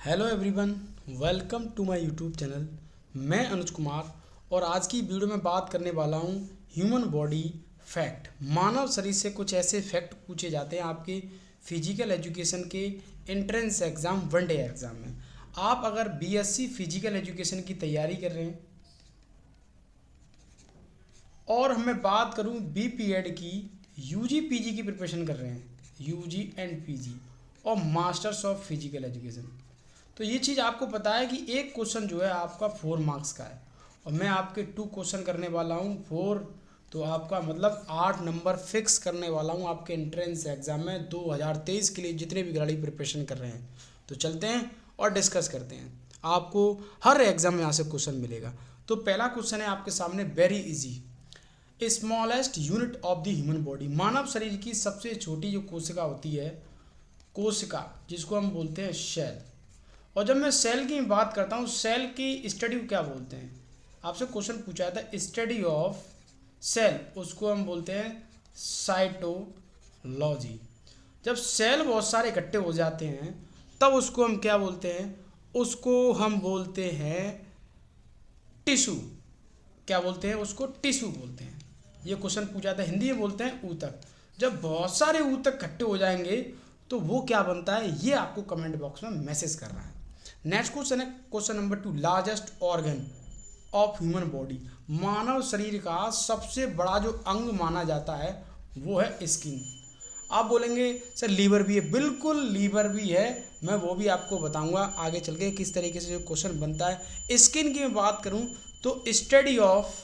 Hello everyone, welcome to my YouTube channel. मैं अनुज कुमार और आज की वीडियो में बात करने वाला हूँ ह्यूमन बॉडी फैक्ट। मानव शरीर से कुछ ऐसे फैक्ट पूछे जाते हैं आपके फिजिकल एजुकेशन के एंट्रेंस एग्ज़ाम, वनडे एग्ज़ाम में। आप अगर बीएससी फिजिकल एजुकेशन की तैयारी कर रहे हैं और मैं बात करूँ बीपीएड की, यूजी पीजी की प्रिपरेशन कर रहे हैं, यूजी एंड पीजी और मास्टर्स ऑफ फिजिकल एजुकेशन, तो ये चीज़ आपको पता है कि एक क्वेश्चन जो है आपका 4 मार्क्स का है और मैं आपके 2 क्वेश्चन करने वाला हूँ 4, तो आपका मतलब 8 नंबर फिक्स करने वाला हूँ आपके एंट्रेंस एग्ज़ाम में 2023 के लिए जितने भी खिलाड़ी प्रिपरेशन कर रहे हैं। तो चलते हैं और डिस्कस करते हैं। आपको हर एग्ज़ाम में यहाँ से क्वेश्चन मिलेगा। तो पहला क्वेश्चन है आपके सामने, very easy. Smallest unit of the human body, मानव शरीर की सबसे छोटी जो कोशिका होती है, कोशिका जिसको हम बोलते हैं सेल। और जब मैं सेल की बात करता हूँ, सेल की स्टडी क्या बोलते हैं, आपसे क्वेश्चन पूछा था स्टडी ऑफ सेल, उसको हम बोलते हैं साइटोलॉजी। जब सेल बहुत सारे इकट्ठे हो जाते हैं तब उसको हम क्या बोलते हैं, उसको हम बोलते हैं टिश्यू। क्या बोलते हैं उसको, टिश्यू बोलते हैं। ये क्वेश्चन पूछा था, हिंदी में बोलते हैं ऊतक। जब बहुत सारे ऊतक इकट्ठे हो जाएंगे तो वो क्या बनता है, ये आपको कमेंट बॉक्स में मैसेज करना है। नेक्स्ट क्वेश्चन है question number 2, largest organ of human body, मानव शरीर का सबसे बड़ा जो अंग माना जाता है वो है स्किन। आप बोलेंगे सर लीवर भी है, बिल्कुल लीवर भी है, मैं वो भी आपको बताऊंगा आगे चल के किस तरीके से जो क्वेश्चन बनता है। स्किन की मैं बात करूं तो स्टडी ऑफ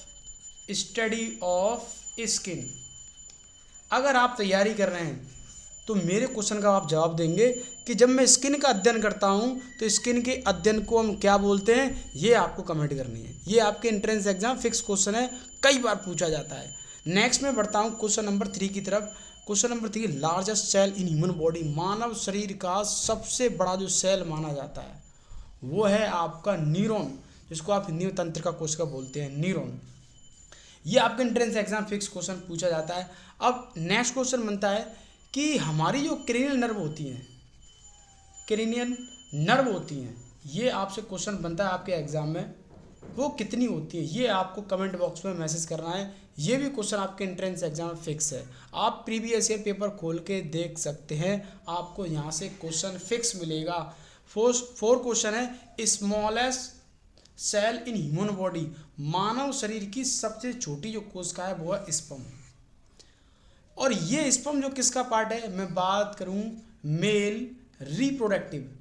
स्किन, अगर आप तैयारी कर रहे हैं तो मेरे क्वेश्चन का आप जवाब देंगे कि जब मैं स्किन का अध्ययन करता हूं तो स्किन के अध्ययन को हम क्या बोलते हैं, ये आपको कमेंट करनी है। ये आपके एंट्रेंस एग्जाम फिक्स क्वेश्चन है, कई बार पूछा जाता है। नेक्स्ट में बढ़ता हूं क्वेश्चन नंबर 3 की तरफ। Question number 3, largest cell in human body, मानव शरीर का सबसे बड़ा जो सेल माना जाता है वो है आपका न्यूरॉन, जिसको आप हिंदी में तंत्रिका कोशिका बोलते हैं, न्यूरॉन। ये आपके एंट्रेंस एग्जाम फिक्स क्वेश्चन पूछा जाता है। अब नेक्स्ट क्वेश्चन बनता है कि हमारी जो क्रेनियल नर्व होती हैं, क्रेनियल नर्व होती हैं, ये आपसे क्वेश्चन बनता है आपके एग्जाम में, वो कितनी होती है, ये आपको कमेंट बॉक्स में मैसेज करना है। ये भी क्वेश्चन आपके एंट्रेंस एग्जाम में फिक्स है, आप प्रीवियस ईयर पेपर खोल के देख सकते हैं, आपको यहाँ से क्वेश्चन फिक्स मिलेगा। 4 क्वेश्चन है, smallest cell in human body, मानव शरीर की सबसे छोटी जो कोशिका है वो है स्पर्म। और ये स्पर्म जो किसका पार्ट है, मैं बात करूं मेल रिप्रोडक्टिव।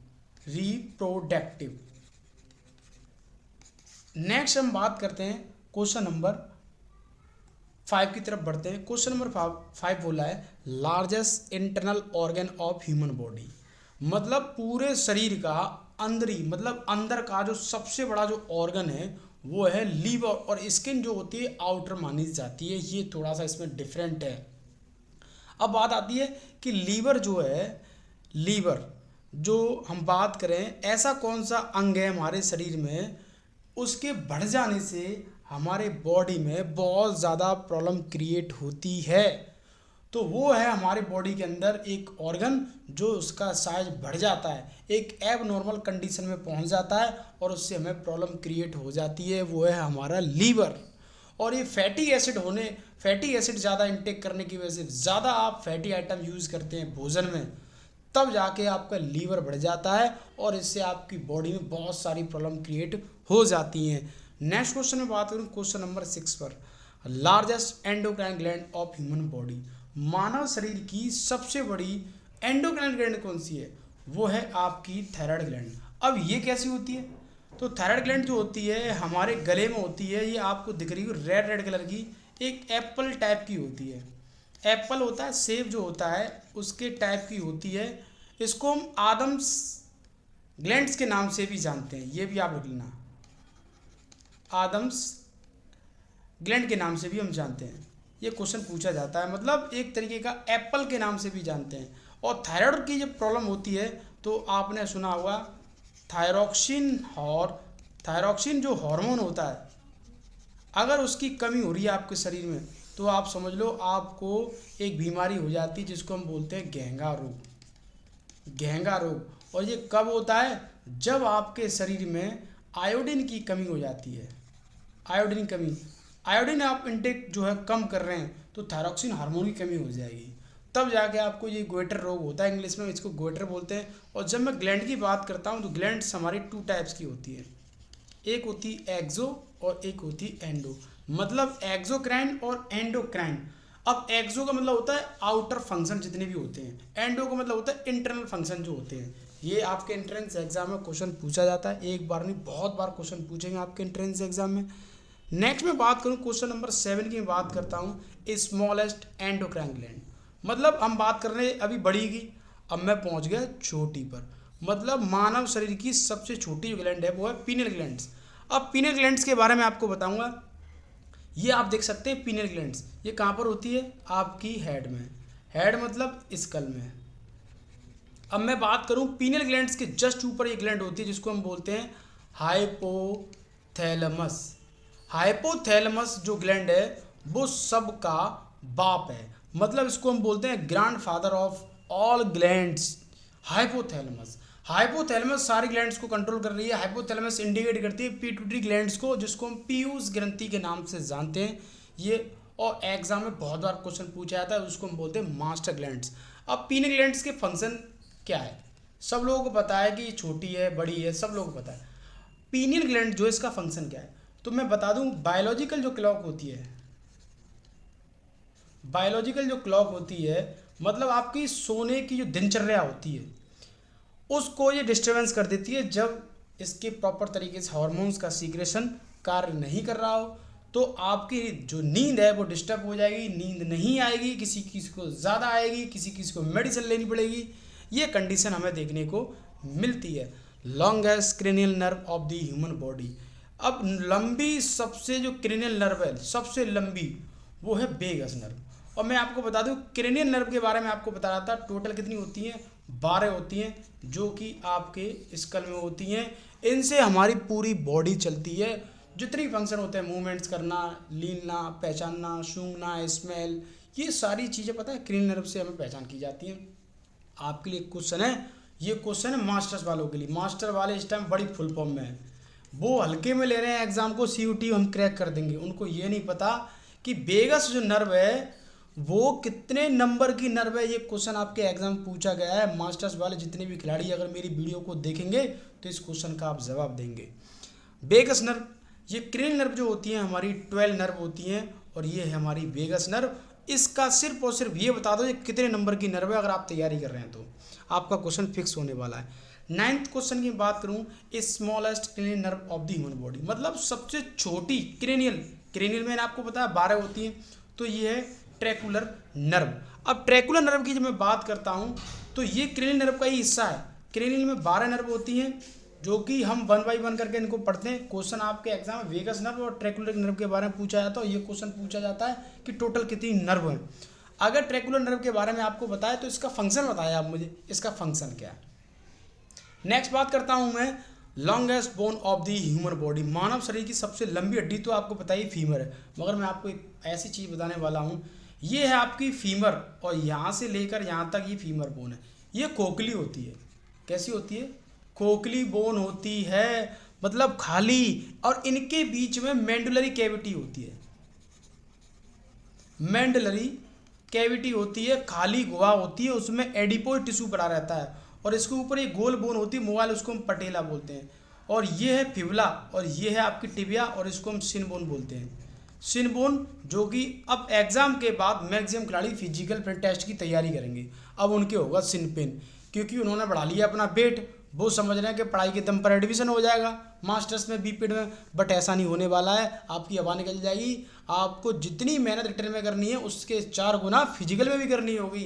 नेक्स्ट हम बात करते हैं क्वेश्चन नंबर 5 की तरफ बढ़ते हैं। क्वेश्चन नंबर 5 बोला है, largest internal organ of human body, मतलब पूरे शरीर का अंदरी, मतलब अंदर का जो सबसे बड़ा जो ऑर्गन है वो है लीवर, और स्किन जो होती है आउटर मानी जाती है। ये थोड़ा सा इसमें डिफरेंट है। अब बात आती है कि लीवर जो है, लीवर जो हम बात करें, ऐसा कौन सा अंग है हमारे शरीर में, उसके बढ़ जाने से हमारे बॉडी में बहुत ज़्यादा प्रॉब्लम क्रिएट होती है। तो वो है हमारे बॉडी के अंदर एक ऑर्गन जो उसका साइज बढ़ जाता है, एक एब नॉर्मल कंडीशन में पहुंच जाता है और उससे हमें प्रॉब्लम क्रिएट हो जाती है, वो है हमारा लीवर। और ये फैटी एसिड ज़्यादा इंटेक करने की वजह से, ज़्यादा आप फैटी आइटम यूज़ करते हैं भोजन में, तब जाके आपका लीवर बढ़ जाता है और इससे आपकी बॉडी में बहुत सारी प्रॉब्लम क्रिएट हो जाती हैं। नेक्स्ट क्वेश्चन में बात करूँ क्वेश्चन नंबर 6 पर, largest endocrine gland of human body, मानव शरीर की सबसे बड़ी एंडोक्राइन ग्लैंड कौन सी है, वो है आपकी थायराइड ग्लैंड। अब ये कैसी होती है, तो थायराइड ग्लैंड जो होती है हमारे गले में होती है, ये आपको दिख रही है रेड कलर की, एक एप्पल टाइप की होती है। एप्पल होता है, सेब जो होता है उसके टाइप की होती है। इसको हम आदम्स ग्लैंड्स के नाम से भी जानते हैं, ये भी आप रख लेना, आदम्स ग्लैंड के नाम से भी हम जानते हैं। ये क्वेश्चन पूछा जाता है, मतलब एक तरीके का एप्पल के नाम से भी जानते हैं। और थायराइड की जब प्रॉब्लम होती है तो आपने सुना होगा थायरॉक्सिन, और थायरॉक्सिन जो हार्मोन होता है, अगर उसकी कमी हो रही है आपके शरीर में तो आप समझ लो आपको एक बीमारी हो जाती है जिसको हम बोलते हैं घेंगा रोग। और ये कब होता है? जब आपके शरीर में आयोडीन की कमी हो जाती है। आयोडीन कमी, आयोडीन आप इंटेक जो है कम कर रहे हैं तो थायरॉक्सिन हार्मोन की कमी हो जाएगी, तब जाके आपको ये गोइटर रोग होता है। इंग्लिश में इसको गोइटर बोलते हैं। और जब मैं ग्लैंड की बात करता हूँ तो ग्लैंड्स हमारी 2 टाइप्स की होती है, एक होती एक्सो और एक होती एंडो। मतलब एक्सोक्राइन और एंडोक्राइन। अब एक्सो का मतलब होता है आउटर फंक्शन जितने भी होते हैं, एंडो का मतलब होता है इंटरनल फंक्शन जो होते हैं। ये आपके एंट्रेंस एग्जाम में क्वेश्चन पूछा जाता है, एक बार नहीं बहुत बार क्वेश्चन पूछेंगे आपके एंट्रेंस एग्जाम में। नेक्स्ट में बात करूँ क्वेश्चन नंबर 7 की, बात करता हूँ स्मॉलेस्ट एंडोक्राइन ग्लैंड। मतलब हम बात कर रहे हैं अभी बड़ी की, अब मैं पहुँच गया छोटी पर। मतलब मानव शरीर की सबसे छोटी जो ग्लैंड है वो है पीनियल ग्लैंड्स। अब पीनियल ग्लैंड्स के बारे में आपको बताऊंगा। ये आप देख सकते हैं पीनियल ग्लैंड्स, ये कहाँ पर होती है? आपकी हेड में। हेड मतलब स्कल में। अब मैं बात करूं पीनियल ग्लैंड्स के जस्ट ऊपर एक ग्लैंड होती है जिसको हम बोलते हैं हाइपोथैलेमस। हाइपोथैलेमस जो ग्लैंड है वो सबका बाप है, मतलब इसको हम बोलते हैं grandfather of all glands. Hypothalamus, hypothalamus सारी ग्लैंड्स को कंट्रोल कर रही है। हाइपोथैलेमस इंडिकेट करती है पिट्यूटरी ग्लैंड्स को, जिसको हम पीयूष ग्रंथि के नाम से जानते हैं ये। और एग्जाम में बहुत बार क्वेश्चन पूछा जाता है, उसको हम बोलते हैं मास्टर ग्लैंड्स। अब पीनियल ग्लैंड्स के फंक्शन क्या है? सब लोगों को पता है कि छोटी है बड़ी है, सब लोगों को पता है। पीनियल ग्लैंड जो इसका फंक्शन क्या है तो मैं बता दूं, बायोलॉजिकल जो क्लॉक होती है, बायोलॉजिकल जो क्लॉक होती है मतलब आपकी सोने की जो दिनचर्या होती है उसको ये डिस्टर्बेंस कर देती है। जब इसके प्रॉपर तरीके से हार्मोन्स का सीक्रेशन कार्य नहीं कर रहा हो तो आपकी जो नींद है वो डिस्टर्ब हो जाएगी, नींद नहीं आएगी, किसी किसी को ज़्यादा आएगी, किसी किसी को मेडिसिन लेनी पड़ेगी। ये कंडीशन हमें देखने को मिलती है। Longest cranial nerve of the human body. अब लंबी सबसे जो क्रेनियल नर्व है सबसे लंबी वो है वेगस नर्व। और मैं आपको बता दूं क्रेनियल नर्व के बारे में आपको बता रहा था, टोटल कितनी होती हैं? 12 होती हैं जो कि आपके स्कल में होती हैं। इनसे हमारी पूरी बॉडी चलती है, जितनी फंक्शन होते हैं मूवमेंट्स करना, लीलना, पहचानना, सूंघना, स्मेल, ये सारी चीज़ें पता है क्रेनियल नर्व से हमें पहचान की जाती हैं। आपके लिए क्वेश्चन है, ये क्वेश्चन है मास्टर्स वालों के लिए। मास्टर वाले इस टाइम बड़ी फुल फॉर्म में है, वो हल्के में ले रहे हैं एग्जाम को, CUT हम क्रैक कर देंगे। उनको ये नहीं पता कि वेगस जो नर्व है वो कितने नंबर की नर्व है। ये क्वेश्चन आपके एग्जाम पूछा गया है। मास्टर्स वाले जितने भी खिलाड़ी अगर मेरी वीडियो को देखेंगे तो इस क्वेश्चन का आप जवाब देंगे। वेगस नर्व, ये क्रेनियल नर्व जो होती हैं हमारी 12 नर्व होती हैं और ये है हमारी वेगस नर्व। इसका सिर्फ और सिर्फ ये बता दो ये कितने नंबर की नर्व है, अगर आप तैयारी कर रहे हैं तो आपका क्वेश्चन फिक्स होने वाला है। 9th क्वेश्चन की बात करूं, smallest cranial nerve of the human body. मतलब सबसे छोटी क्रेनियल, क्रेनियल में आपको पता है 12 होती हैं, तो ये है ट्रैकुलर नर्व। अब ट्रैकुलर नर्व की जब मैं बात करता हूं तो ये क्रेनियल नर्व का ही हिस्सा है। क्रेनियल में 12 नर्व होती हैं जो कि हम 1 बाई 1 करके इनको पढ़ते हैं। क्वेश्चन आपके एग्जाम में वेगस नर्व और ट्रैकुलर नर्व के बारे में पूछा जाता है। ये क्वेश्चन पूछा जाता है कि टोटल कितनी नर्व है। अगर ट्रैकुलर नर्व के बारे में आपको बताया तो इसका फंक्शन बताया आप मुझे, इसका फंक्शन क्या है। नेक्स्ट बात करता हूं मैं longest bone of the human body. मानव शरीर की सबसे लंबी हड्डी तो आपको पता ही फीमर है, मगर मैं आपको एक ऐसी चीज़ बताने वाला हूँ, ये है आपकी फीमर और यहाँ से लेकर यहाँ तक ये फीमर बोन है। ये खोखली होती है। कैसी होती है? खोखली बोन होती है, मतलब खाली, और इनके बीच में मेंडुलरी कैविटी होती है। मेंडुलरी कैविटी होती है, खाली गुहा होती है, उसमें एडिपोइड टिश्यू पड़ा रहता है और इसके ऊपर एक गोल बोन होती है, मोबाइल, उसको हम पटेला बोलते हैं। और ये है फिबुला और ये है आपकी टिबिया और इसको हम सिन बोन बोलते हैं। सिन बोन जो कि अब एग्जाम के बाद मैक्सिमम खिलाड़ी फिजिकल टेस्ट की तैयारी करेंगे, अब उनके होगा सिन पेन, क्योंकि उन्होंने बढ़ा लिया अपना वेट। वो समझ रहे हैं कि पढ़ाई के दम पर एडमिशन हो जाएगा मास्टर्स में, बीपीड में, बट ऐसा नहीं होने वाला है। आपकी हवा निकल जाएगी। आपको जितनी मेहनत रिटर्न में करनी है उसके 4 गुना फिजिकल में भी करनी होगी।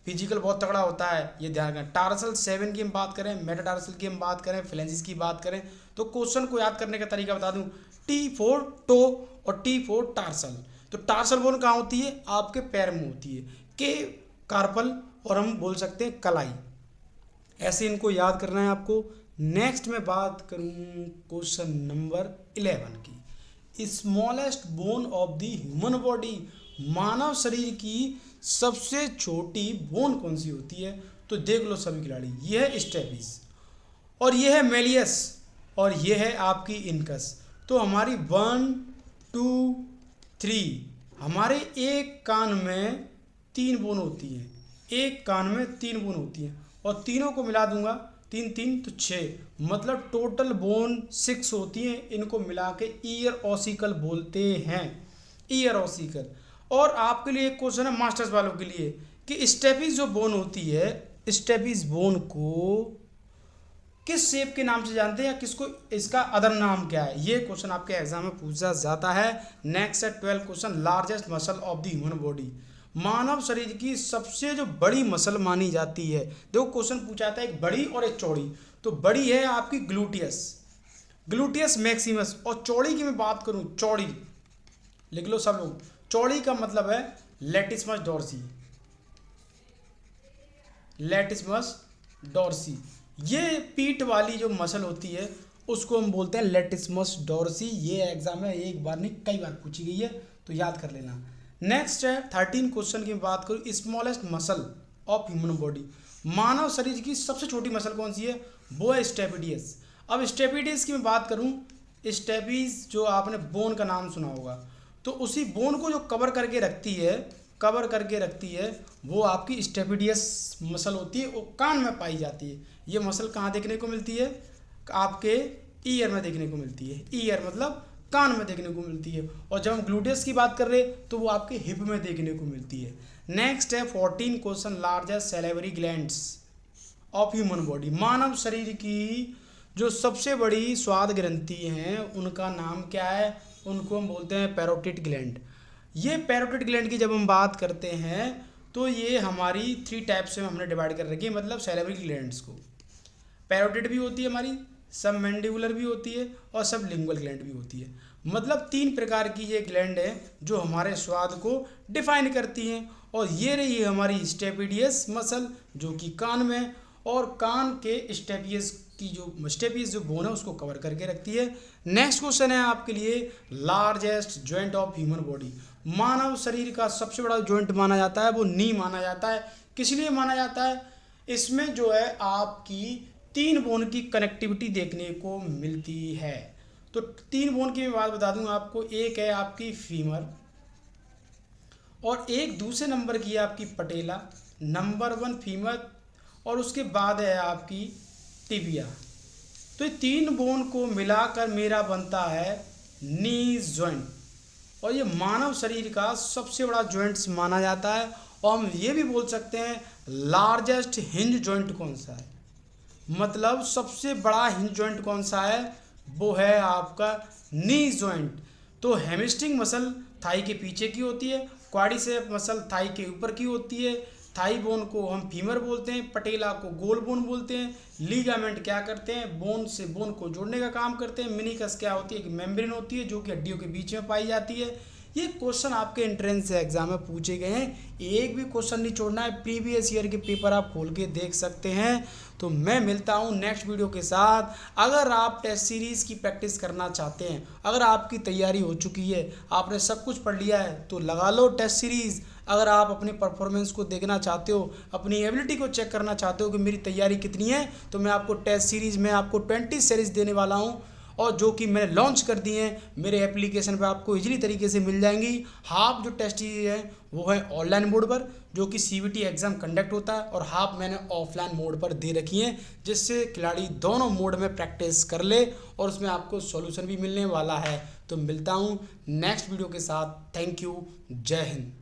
फिजिकल बहुत तगड़ा होता है, ये ध्यान रखें। टार्सल 7 की हम बात करें, मेटाटार्सल की हम बात करें, फ्लेंजिस की बात करें, तो क्वेश्चन को याद करने का तरीका बता दूं, T4 टो और T4 टार्सल। तो टार्सल बोन कहाँ होती है? आपके पैर में होती है। के कार्पल और हम बोल सकते हैं कलाई। ऐसे इनको याद करना है आपको। नेक्स्ट में बात करूं क्वेश्चन नंबर 11 की, smallest bone of the human body. मानव शरीर की सबसे छोटी बोन कौन सी होती है? तो देख लो सभी खिलाड़ी, ये है स्टेपिस और ये है मेलियस और ये है आपकी इनकस। तो हमारी 1 2 3 हमारे एक कान में 3 बोन होती हैं, एक कान में 3 बोन होती हैं और तीनों को मिला दूंगा 3 3 तो 6, मतलब टोटल बोन 6 होती हैं। इनको मिला के ईयर ऑसिकल बोलते हैं, ईयर ऑसिकल। और आपके लिए एक क्वेश्चन है मास्टर्स वालों के लिए कि स्टेपिस जो बोन होती है, स्टेपिस बोन को किस शेप के नाम से जानते हैं या किसको, इसका अदर नाम क्या है, ये क्वेश्चन आपके एग्जाम में पूछा जाता है। नेक्स्ट है 12 question, largest muscle of the human body, मानव शरीर की सबसे जो बड़ी मसल मानी जाती है। देखो क्वेश्चन पूछा जाता है एक बड़ी और एक चौड़ी, तो बड़ी है आपकी ग्लूटियस, ग्लूटियस मैक्सिमस, और चौड़ी की मैं बात करूं, चौड़ी लिख लो सब लोग, चौड़ी का मतलब है लेटिसमस डॉर्सी, लेटिसमस डॉर्सी। ये पीठ वाली जो मसल होती है उसको हम बोलते हैं लेटिसमस डॉर्सी। ये एग्जाम में एक बार नहीं कई बार पूछी गई है, तो याद कर लेना। नेक्स्ट है 13 क्वेश्चन की बात करूँ, smallest muscle of human body, मानव शरीर की सबसे छोटी मसल कौन सी है, वो है स्टेपिडियस। अब स्टेपिडियस की मैं बात करूँ, स्टेपिस जो आपने बोन का नाम सुना होगा, तो उसी बोन को जो कवर करके रखती है, कवर करके रखती है, वो आपकी स्टेपिडियस मसल होती है, वो कान में पाई जाती है। ये मसल कहाँ देखने को मिलती है, आपके ईयर में देखने को मिलती है, ईयर मतलब कान में देखने को मिलती है। और जब हम ग्लूटियस की बात कर रहे हैं तो वो आपके हिप में देखने को मिलती है। नेक्स्ट है 14 question, largest salivary glands of human body, मानव शरीर की जो सबसे बड़ी स्वाद ग्रंथि हैं उनका नाम क्या है, उनको हम बोलते हैं पैरोटिड ग्लैंड। ये पैरोटिड ग्लैंड की जब हम बात करते हैं तो ये हमारी 3 टाइप्स में हमने डिवाइड कर रखी है, मतलब सैलिवरी ग्लैंड्स को। पैरोटिड भी होती है हमारी, सब मैंडिबुलर भी होती है और सब लिंगुअल ग्लैंड भी होती है। मतलब 3 प्रकार की ये ग्लैंड है जो हमारे स्वाद को डिफाइन करती हैं। और ये रही है हमारी स्टेपिडियस मसल जो कि कान में, और कान के स्टेपियस की जो स्टेपियस जो बोन है उसको कवर करके रखती है। नेक्स्ट क्वेश्चन है आपके लिए, largest joint of human body, मानव शरीर का सबसे बड़ा जॉइंट माना जाता है वो नी माना जाता है। किस लिए माना जाता है, इसमें जो है आपकी 3 बोन की कनेक्टिविटी देखने को मिलती है। तो 3 बोन की मैं बात बता दूं आपको, एक है आपकी फीमर और एक दूसरे नंबर की है आपकी पटेला, नंबर 1 फीमर और उसके बाद है आपकी टिबिया। तो ये 3 बोन को मिलाकर मेरा बनता है नी जॉइंट, और ये मानव शरीर का सबसे बड़ा जॉइंट्स माना जाता है। और हम ये भी बोल सकते हैं लार्जेस्ट हिंज जॉइंट कौन सा है, मतलब सबसे बड़ा हिंज जॉइंट कौन सा है, वो है आपका नी जॉइंट। तो हैमस्ट्रिंग मसल थाई के पीछे की होती है, क्वाड्रिसेप मसल थाई के ऊपर की होती है, थाई बोन को हम फीमर बोलते हैं, पटेला को गोल बोन बोलते हैं, लीगामेंट क्या करते हैं, बोन से बोन को जोड़ने का काम करते हैं, मिनिकस क्या होती है, एक मेम्ब्रेन होती है जो कि हड्डियों के बीच में पाई जाती है। ये क्वेश्चन आपके एंट्रेंस एग्जाम में पूछे गए हैं, एक भी क्वेश्चन नहीं छोड़ना है, प्रीवियस ईयर के पेपर आप खोल के देख सकते हैं। तो मैं मिलता हूं नेक्स्ट वीडियो के साथ। अगर आप टेस्ट सीरीज़ की प्रैक्टिस करना चाहते हैं, अगर आपकी तैयारी हो चुकी है, आपने सब कुछ पढ़ लिया है, तो लगा लो टेस्ट सीरीज़। अगर आप अपनी परफॉर्मेंस को देखना चाहते हो, अपनी एबिलिटी को चेक करना चाहते हो कि मेरी तैयारी कितनी है, तो मैं आपको टेस्ट सीरीज़ में आपको 20 सीरीज़ देने वाला हूँ, और जो कि मैंने लॉन्च कर दी हैं मेरे एप्लीकेशन पे, आपको इजीली तरीके से मिल जाएंगी। हाफ जो टेस्ट सीरीज है वो है ऑनलाइन मोड पर, जो कि CBT एग्ज़ाम कंडक्ट होता है, और हाफ मैंने ऑफलाइन मोड पर दे रखी हैं, जिससे खिलाड़ी दोनों मोड में प्रैक्टिस कर ले और उसमें आपको सॉल्यूशन भी मिलने वाला है। तो मिलता हूँ नेक्स्ट वीडियो के साथ। थैंक यू, जय हिंद।